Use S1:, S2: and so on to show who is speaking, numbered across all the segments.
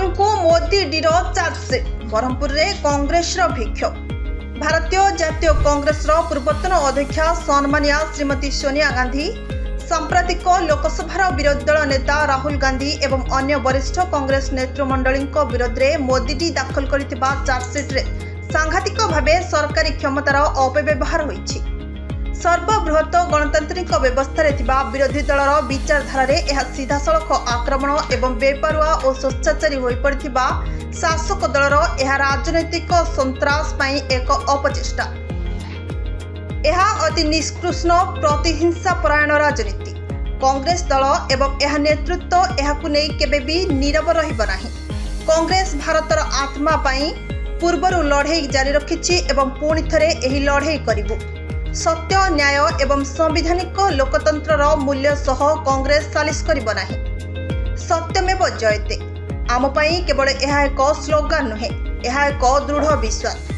S1: CM को Modi deer chargesheet Brahmapur में कांग्रेस विक्षोभ। भारतीय जातीय कांग्रेस पूर्वतन अध्यक्षा सम्मानिया श्रीमती सोनिया गांधी सांप्रतिक लोकसभा विरोधी दल नेता राहुल गांधी एवं अन्य वरिष्ठ कांग्रेस नेतृमंडली विरोध में मोदी डी दाखल करथिबा चार्जसीट रे सांघातिक भावे सरकारी क्षमतार अपव्यवहार होईछि। सर्वबृहत गणतांत्रिक व्यवस्था विरोधी दलर विचारधारा यह सीधासलख आक्रमण एवं बेपरुआ और स्वेच्छाचारी हो पड़िथिबा शासक दलर यह राजनैतिक सन्त्रास पई एक अपचेष्टा। यह अति निष्कृष्ण प्रतिहिंसा परायण राजनीति। कांग्रेस दल एवं यह नेतृत्व यहाकु नै केबे भी नीरव रहिब नाही। कांग्रेस भारतर आत्मा पई पूर्वरु लड़ाई जारी रखिछि एवं पुणी थरे एही लड़ाई करिबु। सत्य न्याय एवं संवैधानिक लोकतंत्र मूल्य सह कांग्रेस सालिस करिब नाही। सत्यमेव जयते आम पई केवल यह एक स्लोगान नुहे, यह एक दृढ़ विश्वास।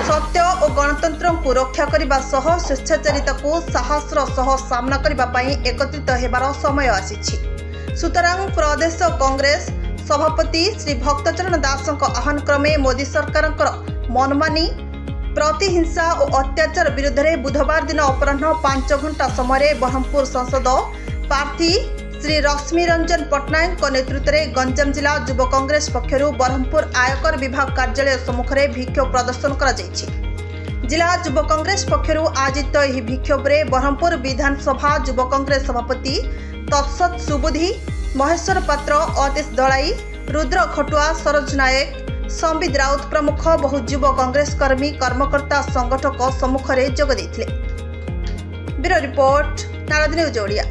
S1: सत्य और गणतंत्र को रक्षा करने सह स्वेच्छाचारिता को साहसर सह सामना करने एकत्रित होबार समय आसीछि। सुतरां प्रदेश कांग्रेस सभापति श्री भक्तचरण दास आह्वान क्रमे मोदी सरकार मनमानी प्रतिहिंसा और अत्याचार विरुद्ध में बुधवार दिन अपराह्न 5 घंटा समय ब्रह्मपुर संसद प्रार्थी श्री रश्मि रंजन पट्टनायक नेतृत्व में गंजाम जिला युव कांग्रेस पक्षर ब्रह्मपुर आयकर विभाग कार्यालय सम्मुख में विक्षोभ प्रदर्शन कर जिला युव कांग्रेस पक्षर आयोजित यह विक्षोभ में ब्रह्मपुर विधानसभा युव कांग्रेस सभापति तत्सत सुबुद्धि महेश्वर पात्र अतीश दलाई रुद्र खटुआ सरोज नायक संबित राउत प्रमुख बहु युव कांग्रेस कर्मी कर्मकर्ता संगठक सम्मुख में जोग देथिले। Bureau report Narad news Odia.